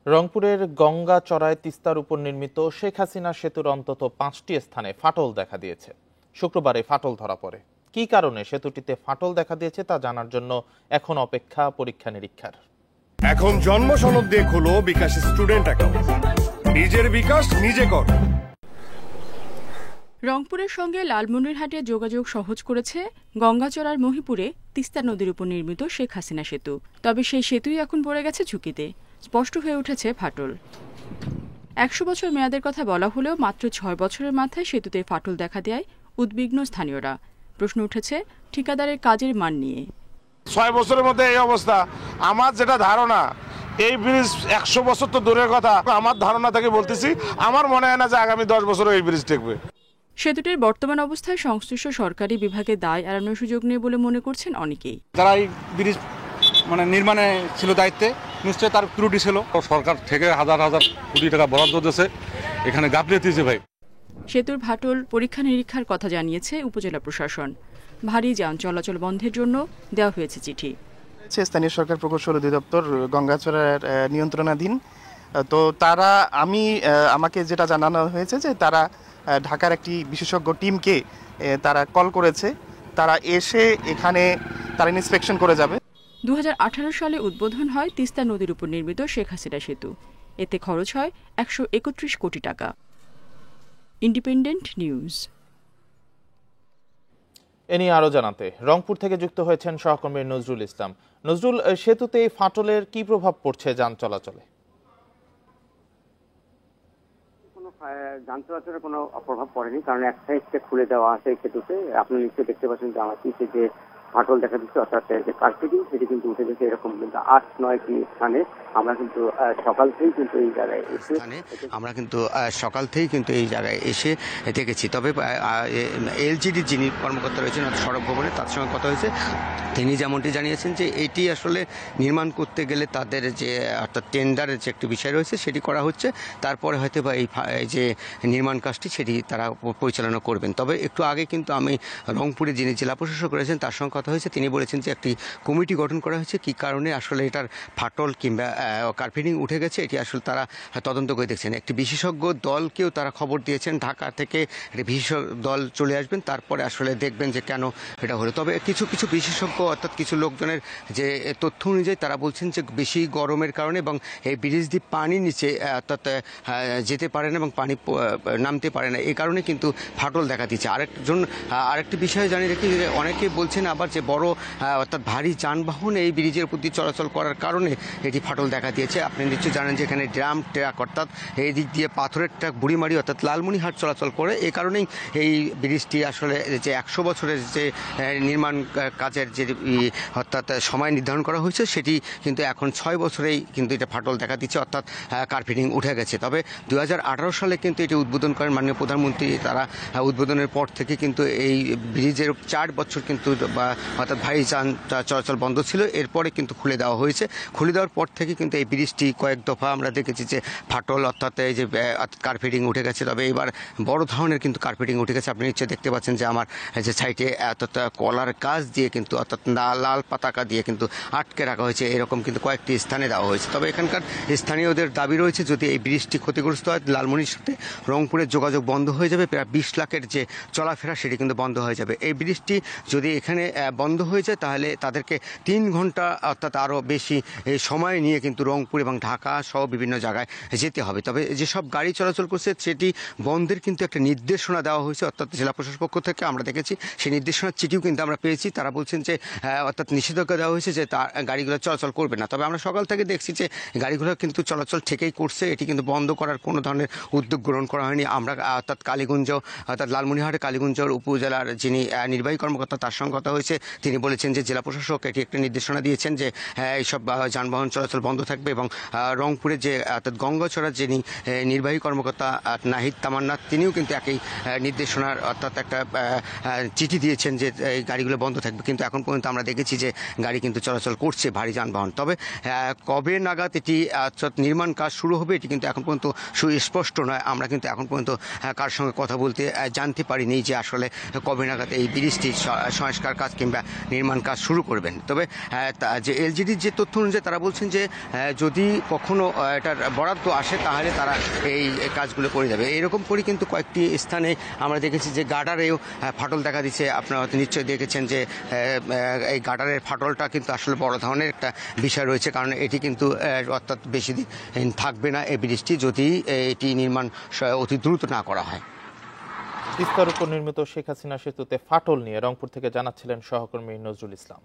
রংপুরের গঙ্গাচড়ায় তিস্তার উপর নির্মিত শেখ হাসিনা সেতুর অন্তত 5টি স্থানে ফাটল দেখা দিয়েছে। শুক্রবারে ফাটল ধরা পড়ে। কী কারণে সেতুটিতে ফাটল দেখা দিয়েছে তা জানার জন্য এখন অপেক্ষা পরীক্ষা নিরীক্ষার। এখন জন্ম সনদ দিয়ে খোলো বিকাশ স্টুডেন্ট অ্যাকাউন্ট। নিজের বিকাশ নিজে কর। রংপুরের সঙ্গে লালমনিরহাটে যোগাযোগ সহজ করেছে গঙ্গাচড়ার মহিপুরে তিস্তা নদীর উপর নির্মিত শেখ হাসিনা সেতু। তবে সেই সেতুই এখন পড়ে গেছে ঝুঁকিতে। স্পষ্ট হয়ে উঠেছে ফাটল। 100 বছর মেয়াদের কথা বলা হলেও মাত্র 6 বছরের মাথায় সেতুতে ফাটল দেখা দেয় উদ্বিগ্ন স্থানীয়রা। প্রশ্ন উঠেছে ঠিকাদারের কাজের মান নিয়ে। 6 বছরের মধ্যে এই অবস্থা। আমার যেটা ধারণা, এই ব্রিজ 100 বছর তো দূরের কথা, আমার ধারণা থেকে বলতেছি, আমার মনে হয় না যে আগামী 10 বছরও এই ব্রিজ টিকবে। সেতুটির বর্তমান অবস্থায় সংশ্লিষ্ট সরকারি বিভাগে দায় এড়ানোর সুযোগ নেই বলে মনে করছেন অনেকেই। যারা এই ব্রিজ নির্মাণে ছিল দায়িত্বে, নিশ্চয়ই তার ত্রুটি ছিল। সরকার থেকে হাজার হাজার কোটি টাকা বরাদ্দ দিয়েছে, এখানে গাফিলতি হয়েছে ভাই। সেতুর ফাটল পরীক্ষা নিরীক্ষার কথা জানিয়েছে উপজেলা প্রশাসন। ভারী যান চলাচল বন্ধের জন্য দেওয়া হয়েছে চিঠি। স্থানীয় সরকার প্রকৌশল অধিদপ্তর গঙ্গাচড়ার নিয়ন্ত্রণাধীন। তো আমাকে যেটা জানানো হয়েছে যে তারা ঢাকার একটি বিশেষজ্ঞ টিমকে তারা কল করেছে। তারা এসে এখানে তারা ইন্সপেকশন করে যাবে। 2018 সালে উদ্বোধন হয় তিস্তা নদীর উপর নির্মিত শেখ হাসিনা সেতু। এতে খরচ হয় 131 কোটি টাকা। Independent news. এ নিয়ে আরো জানাতে রংপুর থেকে যুক্ত হয়েছেন সহকর্মী নজরুল ইসলাম। নজরুল, সেতুতে এই ফাটলের কি প্রভাব পড়ছে যান চলাচলে? যান চলাচলের কোনো প্রভাব পড়েনি, কারণ এক সাইডটা খুলে দেওয়া আছে সেতুতে। আপনি নিশ্চয়ই দেখতে পাচ্ছেন যে আমার পিছে যে ফাটল দেখা দিচ্ছে, অর্থাৎ যে কার্পেটিং, সেটি কিন্তু উঠে গেছে। এরকম কিন্তু 8-9টি স্থানে আমরা কিন্তু সকাল থেকেই কিন্তু এই জায়গায় এসে দেখেছি। তবে এলজিডি যিনি কর্মকর্তা রয়েছেন সড়ক ভবনে, তার সঙ্গে কথা হয়েছে। তিনি যেমনটি জানিয়েছেন যে এটি আসলে নির্মাণ করতে গেলে তাদের যে অর্থাৎ টেন্ডারের যে একটি বিষয় রয়েছে সেটি করা হচ্ছে, তারপরে হয়তো বা এই যে নির্মাণ কাজটি সেটি তারা পরিচালনা করবেন। তবে একটু আগে কিন্তু আমি রংপুরে যিনি জেলা প্রশাসক রয়েছেন তার সঙ্গে কথা হয়েছে। তিনি বলেছেন যে একটি কমিটি গঠন করা হয়েছে, কী কারণে আসলে এটার ফাটল কিংবা কার্পেটিং উঠে গেছে এটি আসলে তারা তদন্ত করে দেখছেন। একটি বিশেষজ্ঞ দলকেও তারা খবর দিয়েছেন, ঢাকা থেকে একটি বিশেষজ্ঞ দল চলে আসবেন, তারপরে আসলে দেখবেন যে কেন এটা হলো। তবে কিছু কিছু বিশেষজ্ঞ অর্থাৎ কিছু লোকজনের যে তথ্য অনুযায়ী তারা বলছেন যে বেশি গরমের কারণে এবং এই ব্রিজ দিয়ে পানি নিচে অর্থাৎ যেতে পারে না এবং পানি নামতে পারে না, এই কারণে কিন্তু ফাটল দেখা দিচ্ছে। আরেকটি বিষয় জানিয়ে রেখে অনেকে বলছেন আবার যে বড় অর্থাৎ ভারী যানবাহন এই ব্রিজের উপর দিয়ে চলাচল করার কারণে এটি ফাটল দেখা দিয়েছে। আপনি নিশ্চয়ই জানেন যে এখানে ড্রাম ট্রাক অর্থাৎ এই দিক দিয়ে পাথরের ট্রাক বুড়িমারি অর্থাৎ লালমনিরহাট চলাচল করে। এই কারণেই এই ব্রিজটি আসলে যে 100 বছরের যে নির্মাণ কাজের যে অর্থাৎ সময় নির্ধারণ করা হয়েছে সেটি কিন্তু এখন 6 বছরেই কিন্তু এটা ফাটল দেখা দিচ্ছে, অর্থাৎ কার্পেটিং উঠে গেছে। তবে 2018 সালে কিন্তু এটি উদ্বোধন করেন মাননীয় প্রধানমন্ত্রী। তারা উদ্বোধনের পর থেকে কিন্তু এই ব্রিজের 4 বছর কিন্তু অর্থাৎ ভারী যান চলাচল বন্ধ ছিল। এরপরে কিন্তু খুলে দেওয়া হয়েছে। খুলে দেওয়ার পর থেকে কিন্তু এই ব্রিজটি কয়েক দফা আমরা দেখেছি যে ফাটল অর্থাৎ এই যে কার্পেটিং উঠে গেছে। তবে এবার বড় ধরনের কিন্তু কার্পেটিং উঠে গেছে। আপনি নিশ্চয়ই দেখতে পাচ্ছেন যে আমার যে সাইডে অর্থাৎ কলার কাজ দিয়ে কিন্তু অর্থাৎ লাল পতাকা দিয়ে কিন্তু আটকে রাখা হয়েছে, এরকম কিন্তু কয়েকটি স্থানে দেওয়া হয়েছে। তবে এখানকার স্থানীয়দের দাবি রয়েছে যদি এই ব্রিজটি ক্ষতিগ্রস্ত হয় লালমনির সাথে রংপুরের যোগাযোগ বন্ধ হয়ে যাবে, প্রায় 20 লাখের যে চলাফেরা সেটি কিন্তু বন্ধ হয়ে যাবে। এই ব্রিজটি যদি এখানে বন্ধ হয়ে যায় তাহলে তাদেরকে 3 ঘন্টা অর্থাৎ আরও বেশি সময় নিয়ে কিন্তু রংপুর এবং ঢাকা সহ বিভিন্ন জায়গায় যেতে হবে। তবে যেসব গাড়ি চলাচল করছে সেটি বন্ধের কিন্তু একটা নির্দেশনা দেওয়া হয়েছে, অর্থাৎ জেলা প্রশাসন পক্ষ থেকে আমরা দেখেছি সেই নির্দেশনার চিঠিও কিন্তু আমরা পেয়েছি। তারা বলছেন যে অর্থাৎ নিষেধাজ্ঞা দেওয়া হয়েছে যে তার গাড়িগুলো চলাচল করবে না। তবে আমরা সকাল থেকে দেখছি যে গাড়িগুলো কিন্তু চলাচল ঠিকই করছে, এটি কিন্তু বন্ধ করার কোনো ধরনের উদ্যোগ গ্রহণ করা হয়নি। আমরা অর্থাৎ কালীগঞ্জ অর্থাৎ লালমনিরহাটের কালীগঞ্জের উপজেলার যিনি নির্বাহী কর্মকর্তা তার সঙ্গে কথা হয়েছে। তিনি বলেছেন যে জেলা প্রশাসক এটি একটা নির্দেশনা দিয়েছেন যে এইসব যানবাহন চলাচল বন্ধ থাকবে এবং রংপুরে যে অর্থাৎ গঙ্গাচড়ার যিনি নির্বাহী কর্মকর্তা নাহিদ তামান্না তিনিও কিন্তু একই নির্দেশনার অর্থাৎ একটা চিঠি দিয়েছেন যে এই গাড়িগুলো বন্ধ থাকবে। কিন্তু এখন পর্যন্ত আমরা দেখেছি যে গাড়ি কিন্তু চলাচল করছে ভারী যানবাহন। তবে কবে নাগাদ এটি নির্মাণ কাজ শুরু হবে এটি কিন্তু এখন পর্যন্ত সুস্পষ্ট নয়। আমরা কিন্তু এখন পর্যন্ত কার সঙ্গে কথা বলতে জানতে পারিনি যে আসলে কবে নাগাদ এই ব্রিজটির সংস্কার কাজ কিংবা নির্মাণ কাজ শুরু করবেন। তবে যে এলজিডির যে তথ্য অনুযায়ী তারা বলছেন যে যদি কখনো এটার বরাদ্দ আসে তাহলে তারা এই কাজগুলো করে যাবে। এরকম করে কিন্তু কয়েকটি স্থানে আমরা দেখেছি যে গার্ডারেও ফাটল দেখা দিচ্ছে। আপনারা হয়তো নিশ্চয়ই দেখেছেন যে এই গার্ডারের ফাটলটা কিন্তু আসলে বড় ধরনের একটা বিষয় রয়েছে, কারণ এটি কিন্তু অর্থাৎ বেশি দিন থাকবে না এই ব্রিজটি যদি এটি নির্মাণ অতি দ্রুত না করা হয়। তিস্তার উপর নির্মিত শেখ হাসিনা সেতুতে ফাটল নিয়ে রংপুর থেকে জানাচ্ছিলেন সহকর্মী নজরুল ইসলাম।